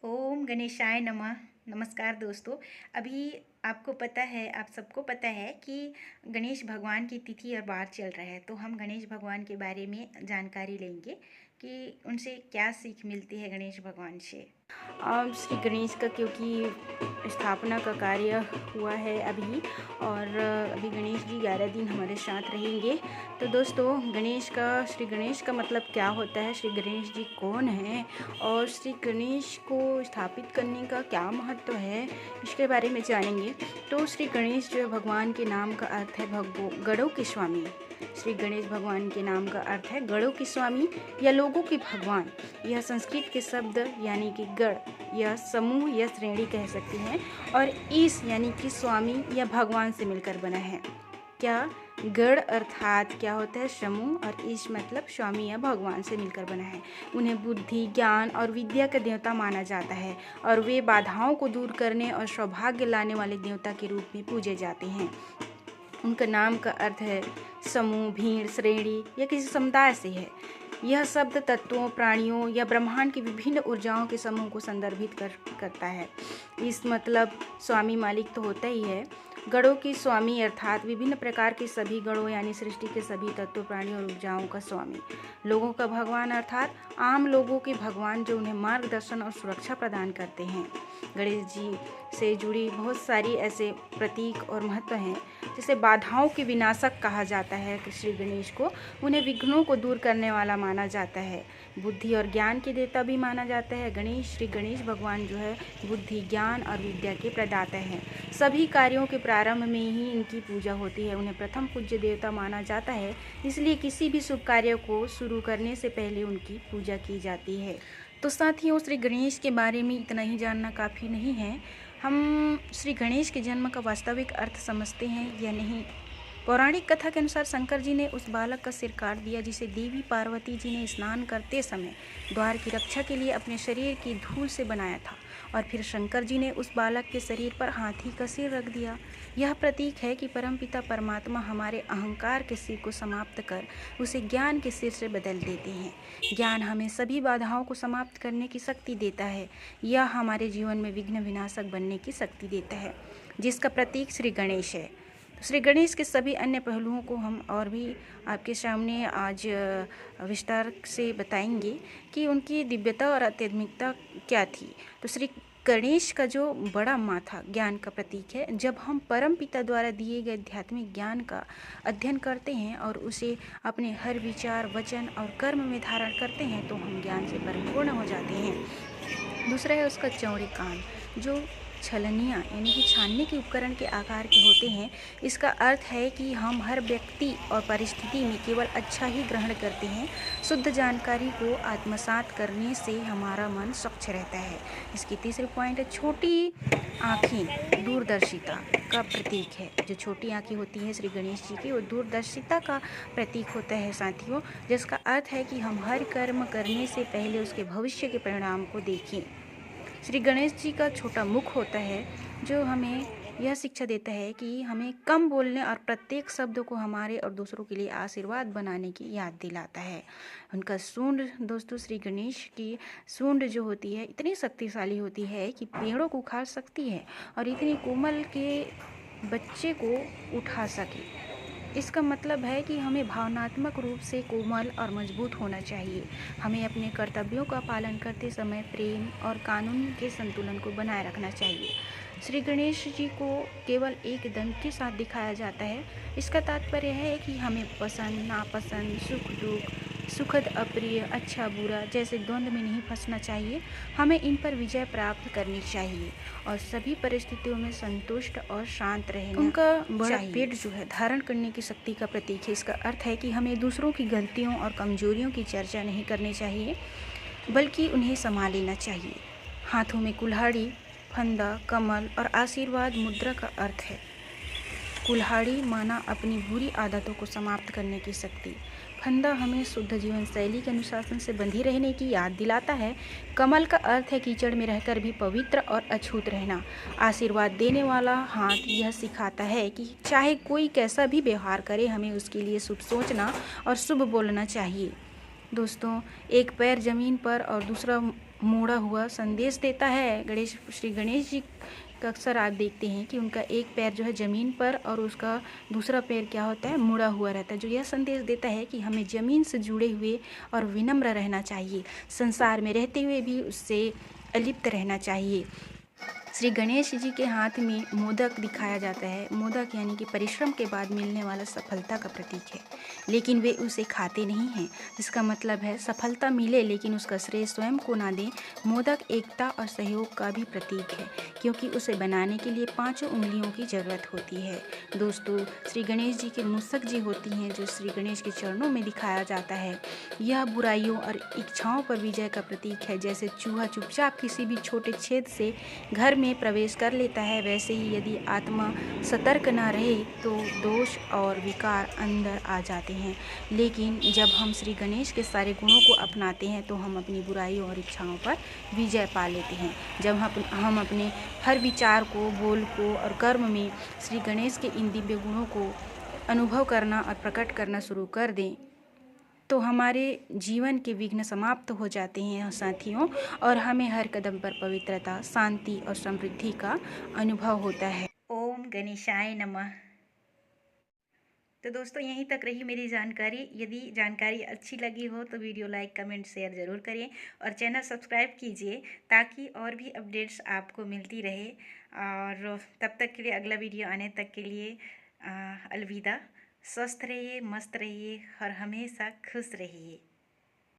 ओम गणेशाय नमः। नमस्कार दोस्तों। अभी आपको पता है, आप सबको पता है कि गणेश भगवान की तिथि और वार चल रहा है, तो हम गणेश भगवान के बारे में जानकारी लेंगे कि उनसे क्या सीख मिलती है गणेश भगवान से। श्री गणेश का क्योंकि स्थापना का कार्य हुआ है अभी, और अभी गणेश जी 11 दिन हमारे साथ रहेंगे। तो दोस्तों, श्री गणेश का मतलब क्या होता है, श्री गणेश जी कौन है और श्री गणेश को स्थापित करने का क्या महत्व है, इसके बारे में जानेंगे। तो श्री गणेश जो है, भगवान के नाम का अर्थ है गणों के स्वामी। श्री गणेश भगवान के नाम का अर्थ है गणों के स्वामी या लोगों के भगवान। यह संस्कृत के शब्द यानी कि गण या समूह या श्रेणी कह सकते हैं, और ईश यानी कि स्वामी या भगवान से मिलकर बना है। क्या गण अर्थात क्या होता है, समूह, और ईश मतलब स्वामी या भगवान से मिलकर बना है। उन्हें बुद्धि, ज्ञान और विद्या का देवता माना जाता है, और वे बाधाओं को दूर करने और सौभाग्य लाने वाले देवता के रूप में पूजे जाते हैं। उनका नाम का अर्थ है समूह, भीड़, श्रेणी या किसी समुदाय से है। यह शब्द तत्वों, प्राणियों या ब्रह्मांड की विभिन्न ऊर्जाओं के समूह को संदर्भित करता है। इस मतलब स्वामी मालिक तो होता ही है। गणों की स्वामी अर्थात विभिन्न प्रकार के सभी गणों यानी सृष्टि के सभी तत्वों, प्राणियों और ऊर्जाओं का स्वामी। लोगों का भगवान अर्थात आम लोगों के भगवान, जो उन्हें मार्गदर्शन और सुरक्षा प्रदान करते हैं। गणेश जी से जुड़ी बहुत सारी ऐसे प्रतीक और महत्व हैं, जैसे बाधाओं के विनाशक कहा जाता है श्री गणेश को। उन्हें विघ्नों को दूर करने वाला माना जाता है। बुद्धि और ज्ञान के देवता भी माना जाता है। श्री गणेश भगवान जो है बुद्धि, ज्ञान और विद्या के प्रदाता हैं। सभी कार्यों के प्रारंभ में ही इनकी पूजा होती है। उन्हें प्रथम पूज्य देवता माना जाता है, इसलिए किसी भी शुभ कार्य को शुरू करने से पहले उनकी पूजा की जाती है। तो साथियों, श्री गणेश के बारे में इतना ही जानना काफ़ी नहीं है। हम श्री गणेश के जन्म का वास्तविक अर्थ समझते हैं या नहीं। पौराणिक कथा के अनुसार शंकर जी ने उस बालक का सिर काट दिया जिसे देवी पार्वती जी ने स्नान करते समय द्वार की रक्षा के लिए अपने शरीर की धूल से बनाया था, और फिर शंकर जी ने उस बालक के शरीर पर हाथी का सिर रख दिया। यह प्रतीक है कि परमपिता परमात्मा हमारे अहंकार के सिर को समाप्त कर उसे ज्ञान के सिर से बदल देते हैं। ज्ञान हमें सभी बाधाओं को समाप्त करने की शक्ति देता है। यह हमारे जीवन में विघ्न विनाशक बनने की शक्ति देता है, जिसका प्रतीक श्री गणेश है। श्री गणेश के सभी अन्य पहलुओं को हम और भी आपके सामने आज विस्तार से बताएंगे कि उनकी दिव्यता और आध्यात्मिकता क्या थी। तो श्री गणेश का जो बड़ा माथा ज्ञान का प्रतीक है। जब हम परम पिता द्वारा दिए गए आध्यात्मिक ज्ञान का अध्ययन करते हैं और उसे अपने हर विचार, वचन और कर्म में धारण करते हैं, तो हम ज्ञान से परिपूर्ण हो जाते हैं। दूसरा है उसका चौड़े कान, जो छलनियाँ यानी कि छानने के उपकरण के आकार के होते हैं। इसका अर्थ है कि हम हर व्यक्ति और परिस्थिति में केवल अच्छा ही ग्रहण करते हैं। शुद्ध जानकारी को आत्मसात करने से हमारा मन स्वच्छ रहता है। इसकी तीसरी पॉइंट है छोटी आँखें, दूरदर्शिता का प्रतीक है। जो छोटी आँखें होती हैं श्री गणेश जी की, वो दूरदर्शिता का प्रतीक होता है साथियों, जिसका अर्थ है कि हम हर कर्म करने से पहले उसके भविष्य के परिणाम को देखें। श्री गणेश जी का छोटा मुख होता है, जो हमें यह शिक्षा देता है कि हमें कम बोलने और प्रत्येक शब्द को हमारे और दूसरों के लिए आशीर्वाद बनाने की याद दिलाता है। उनका सूंड, दोस्तों, श्री गणेश की सूंड जो होती है इतनी शक्तिशाली होती है कि पेड़ों को उखाड़ सकती है और इतनी कोमल के बच्चे को उठा सके। इसका मतलब है कि हमें भावनात्मक रूप से कोमल और मजबूत होना चाहिए। हमें अपने कर्तव्यों का पालन करते समय प्रेम और कानून के संतुलन को बनाए रखना चाहिए। श्री गणेश जी को केवल एक दंत के साथ दिखाया जाता है। इसका तात्पर्य है कि हमें पसंद, नापसंद, सुख दुख, सुखद अप्रिय, अच्छा बुरा जैसे द्वंद्व में नहीं फंसना चाहिए। हमें इन पर विजय प्राप्त करनी चाहिए और सभी परिस्थितियों में संतुष्ट और शांत रहना। उनका बड़ा पेट जो है धारण करने की शक्ति का प्रतीक है। इसका अर्थ है कि हमें दूसरों की गलतियों और कमजोरियों की चर्चा नहीं करनी चाहिए, बल्कि उन्हें संभाल लेना चाहिए। हाथों में कुल्हाड़ी, फंदा, कमल और आशीर्वाद मुद्रा का अर्थ है। कुल्हाड़ी माना अपनी बुरी आदतों को समाप्त करने की शक्ति। फंदा हमें शुद्ध जीवन शैली के अनुशासन से बंधी रहने की याद दिलाता है। कमल का अर्थ है कीचड़ में रहकर भी पवित्र और अछूत रहना। आशीर्वाद देने वाला हाथ यह सिखाता है कि चाहे कोई कैसा भी व्यवहार करे, हमें उसके लिए शुभ सोचना और शुभ बोलना चाहिए। दोस्तों, एक पैर जमीन पर और दूसरा मोड़ा हुआ संदेश देता है। श्री गणेश जी का अक्सर आप देखते हैं कि उनका एक पैर जो है ज़मीन पर और उसका दूसरा पैर क्या होता है, मुड़ा हुआ रहता है, जो यह संदेश देता है कि हमें ज़मीन से जुड़े हुए और विनम्र रहना चाहिए, संसार में रहते हुए भी उससे अलिप्त रहना चाहिए। श्री गणेश जी के हाथ में मोदक दिखाया जाता है। मोदक यानी कि परिश्रम के बाद मिलने वाला सफलता का प्रतीक है, लेकिन वे उसे खाते नहीं हैं। इसका मतलब है सफलता मिले लेकिन उसका श्रेय स्वयं को ना दें। मोदक एकता और सहयोग का भी प्रतीक है, क्योंकि उसे बनाने के लिए 5 उंगलियों की ज़रूरत होती है। दोस्तों, श्री गणेश जी के मूसक जी होती हैं, जो श्री गणेश के चरणों में दिखाया जाता है। यह बुराइयों और इच्छाओं पर विजय का प्रतीक है। जैसे चूहा चुपचाप किसी भी छोटे छेद से घर में प्रवेश कर लेता है, वैसे ही यदि आत्मा सतर्क न रहे तो दोष और विकार अंदर आ जाते हैं। लेकिन जब हम श्री गणेश के सारे गुणों को अपनाते हैं तो हम अपनी बुराइयों और इच्छाओं पर विजय पा लेते हैं। जब हम अपने हर विचार को, बोल को और कर्म में श्री गणेश के इन दिव्य गुणों को अनुभव करना और प्रकट करना शुरू कर दें तो हमारे जीवन के विघ्न समाप्त हो जाते हैं साथियों, और हमें हर कदम पर पवित्रता, शांति और समृद्धि का अनुभव होता है। ओम गणेशाय नमः। तो दोस्तों, यहीं तक रही मेरी जानकारी। यदि जानकारी अच्छी लगी हो तो वीडियो लाइक, कमेंट, शेयर ज़रूर करें और चैनल सब्सक्राइब कीजिए ताकि और भी अपडेट्स आपको मिलती रहे। और तब तक के लिए, अगला वीडियो आने तक के लिए अलविदा। स्वस्थ रहिए, मस्त रहिए और हमेशा खुश रहिए।